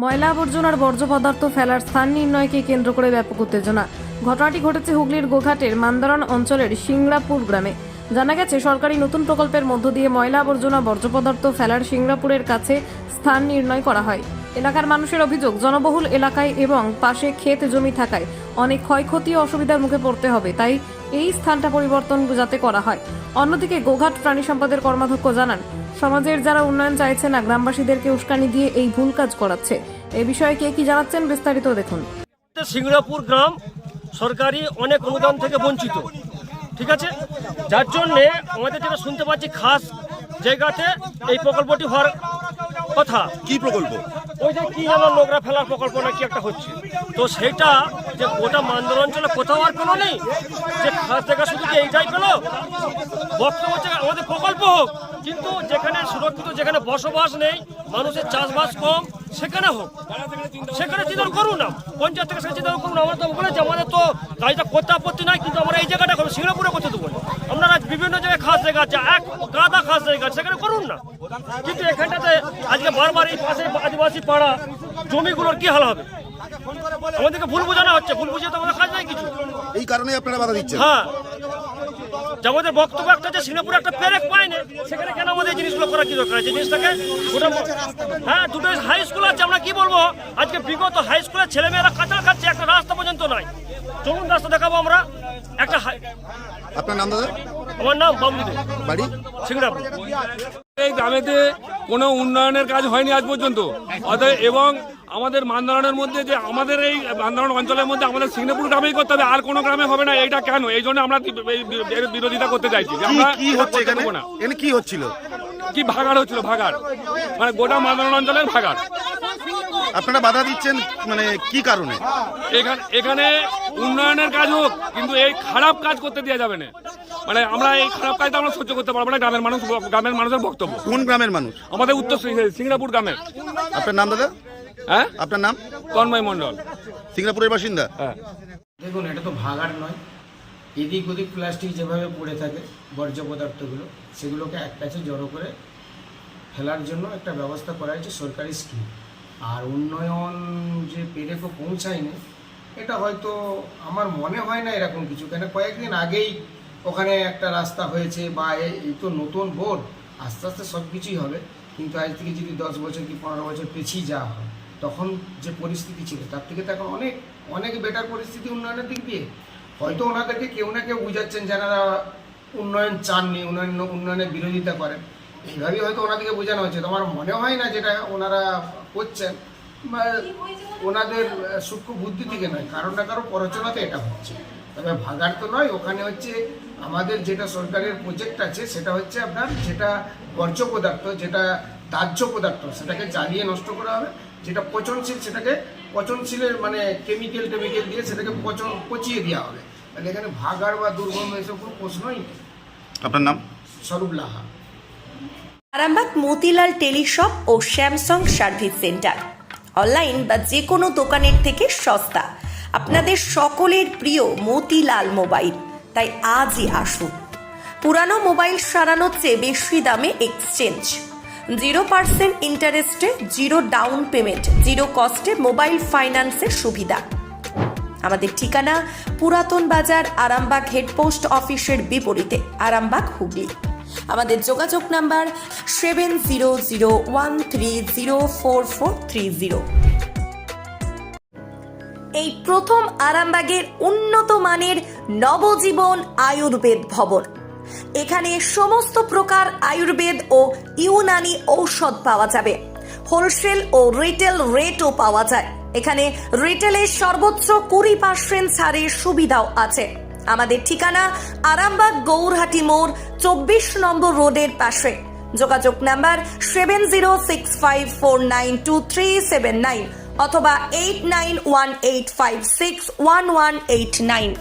ময়লা আবর্জনার বর্জ্য পদার্থ ফেলার স্থান নির্ণয়কে কেন্দ্র করে ব্যাপক উত্তেজনা। ঘটনাটি ঘটেছে হুগলির গোঘাটের মান্দারণ অঞ্চলের সিংড়াপুর গ্রামে। জানা গেছে, সরকারি নতুন প্রকল্পের মধ্য দিয়ে ময়লা আবর্জনা বর্জ্য পদার্থ ফেলার সিংড়াপুরের কাছে স্থান নির্ণয় করা হয়। এলাকার মানুষের অভিযোগ, জনবহুল এলাকায় এবং পাশে ক্ষেত জমি থাকায় অনেক ক্ষয়ক্ষতি ও অসুবিধার মুখে পড়তে হবে, তাই এই স্থানটা পরিবর্তন যাতে করা হয়। অন্যদিকে গোঘাট প্রাণী সম্পদের কর্মাধ্যক্ষ জানান, সমাজের যারা উন্নয়ন চাইছে না, গ্রামবাসীদেরকে উস্কানি দিয়ে এই ভুল কাজ করাচ্ছে। এই বিষয়ে কে কি জানাচ্ছেন বিস্তারিত দেখুন। সিংড়াপুর গ্রাম সরকারি অনেক অনুদান থেকে বঞ্চিত, ঠিক আছে, যার জন্যে আমাদের যেটা শুনতে পাচ্ছি খাস জায়গাতে এই প্রকল্পটি হওয়ার কথা। কি প্রকল্প? ওই যে কি যেন নোংরা ফেলার প্রকল্প না কি একটা হচ্ছে, তো সেটা যে গোটা মান্দার অঞ্চলে কোথাও আর পেলো নেই, যে খাস জায়গা শুধু কি এইটাই পেলো। বক্তব্য হচ্ছে আমাদের প্রকল্প হোক, কিন্তু যেখানে সুরক্ষিত, যেখানে বসবাস নেই, মানুষের চাষবাস কম, সেখানে হোক, সেখানে চিন্তা করুন না, পঞ্চায়েত থেকে সেখানে চিন্তা করুন। আমরা তো বলেছি আমাদের তো কাজটা করতে আপত্তি নাই, কিন্তু আমরা এই জায়গাটা করবো, সিংড়াপুরে করতে দেবো। আমরা বিভিন্ন জায়গায় খাস জায়গা আছে, এক গাদা খাস জায়গা আছে, সেখানে করুন না। কিন্তু এখানটাতে আজকে বারবার এই পাশে আদিবাসী পাড়া জমিগুলোর কি হাল হবে? আমাদেরকে ভুল বোঝানো হচ্ছে, ভুল বুঝিয়ে তো আমাদের কাজ নাই কিছু। এই কারণে আপনারা বাধা দিচ্ছেন? হ্যাঁ, আমাদের বক্তব্য একটা যে সিঙ্গাপুরে একটা পেরেক পায়নি, সেখানে কেন আমাদের এই জিনিসগুলো করা কি দরকার আছে? জিনিসটাকে হ্যাঁ, দুটো হাই স্কুল আছে, আমরা কি বলবো, আজকে বিগত হাই স্কুলের ছেলেমেয়েরা কাঁচা খাচ্ছে, একটা রাস্তা পর্যন্ত নাই। চলুন রাস্তা দেখাবো আমরা একটা। আপনার নাম দাদা? আমার নাম বাবলু দে, বাড়ি সিংড়াপুর। এই গ্রামেতে কোনো উন্নয়নের কাজ হয়নি আজ পর্যন্ত, এবং আমাদের মান্দারণের মধ্যে যে আমাদের এই মান্দারণ অঞ্চলের মধ্যে আমাদের সিংড়াপুর গ্রামেই করতে হবে, আর কোনো গ্রামে হবে না। এইটা কেন? এই জন্য আমরা বিরোধিতা করতে চাইছি। কি হচ্ছে এখানে? এখানে কি হচ্ছিল? কি ভাগাড় হচ্ছিল? ভাগাড় মানে গোটা মান্দারণ অঞ্চলের ভাগাড়। আপনারা বাধা দিচ্ছেন মানে কি কারণে? এখানে উন্নয়নের কাজ হোক, কিন্তু এই খারাপ কাজ করতে দেওয়া যাবে না। মানে আমরা এই খারাপ কাজটা আমরা সহ্য করতে পারবো না। গ্রামের মানুষের বক্তব্য। কোন গ্রামের মানুষ? আমাদের উত্তর সিংড়াপুর গ্রামের। আপনার নাম দাদা? হ্যাঁ, আপনার নাম? তন্ময় মণ্ডল, সিংড়াপুরের বাসিন্দা। হ্যাঁ। দেখুন, এটা তো ভাগাড় নয়। এদিক ওদিক প্লাস্টিক যেভাবে পড়ে থাকে, বর্জ্য পদার্থগুলো, সেগুলোকে এক কাছে জড়ো করে ফেলার জন্য একটা ব্যবস্থা করা হয়েছে, সরকারি স্কিম। আর উন্নয়ন যে পেরেকও পৌঁছায়নি, এটা হয়তো আমার মনে হয় না এরকম কিছু। কেন কয়েকদিন আগেই ওখানে একটা রাস্তা হয়েছে, বা এই তো নতুন বোর্ড, আস্তে আস্তে সব কিছুই হবে। কিন্তু আজ থেকে যদি 10 বছর কি 15 বছর পিছিয়ে যাওয়া হয়, তখন যে পরিস্থিতি ছিল তার থেকে তো এখন অনেক অনেক বেটার পরিস্থিতি উন্নয়নের দিক দিয়ে। হয়তো ওনাদেরকে কেউ না কেউ বুঝাচ্ছেন যারা উন্নয়ন চাননি, উন্নয়নের বিরোধিতা করেন, এইভাবেই হয়তো ওনাদেরকে বোঝানো হচ্ছে। তো আমার মনে হয় না যেটা ওনারা করছেন ওনাদের সূক্ষ্ম বুদ্ধি থেকে নয়, কারো না কারো প্ররোচনাতে এটা হচ্ছে। তবে ভাগাড় তো নয়, ওখানে হচ্ছে আমাদের যেটা সরকারের প্রজেক্ট আছে, সেটা হচ্ছে আপনার যেটা বর্জ্য পদার্থ, যেটা দাহ্য পদার্থ, সেটাকে জ্বালিয়ে নষ্ট করা হবে। যেটা পচনশীল, সেটাকে পচনশীলের মানে কেমিক্যাল দিয়ে সেটাকে পচিয়ে দেওয়া হবে। তাহলে এখানে ভাগাড় বা দুর্গন্ধ এসব কোনো প্রশ্নই নেই। আপনার নাম? স্বরূপ লাহা। আরামবাগ মতিলাল টেলিশপ ও স্যামসাং সার্ভিস সেন্টার, অনলাইন বা যে কোনো দোকানের থেকে সস্তা। আপনাদের সকলের প্রিয় মতিলাল মোবাইল, তাই আজই আসুন। পুরানো মোবাইল সারানোর চেয়ে বেশি দামে এক্সচেঞ্জ, 0% ইন্টারেস্টে, 0 ডাউন পেমেন্ট, 0 কস্টে মোবাইল ফাইন্যান্সের সুবিধা। আমাদের ঠিকানা পুরাতন বাজার, আরামবাগ হেডপোস্ট অফিসের বিপরীতে, আরামবাগ, হুগলি। আমাদের যোগাযোগ নাম্বার 7001304430। এই প্রথম আরামবাগের উন্নত মানের নবজীবন আয়ুর্বেদ ভবন। এখানে সমস্ত প্রকার আয়ুর্বেদ ও ইউনানি ঔষধ পাওয়া যাবে। হোলসেল ও রিটেল রেটও পাওয়া যায়। এখানে রিটেলের সর্বোচ্চ 20% ছাড়ের সুবিধাও আছে। আমাদের ঠিকানা আরামবাগ গৌরহাটি মোড়, 24 নম্বর রোডের পাশে। যোগাযোগ নাম্বার 7065492379 অথবা 8918561189।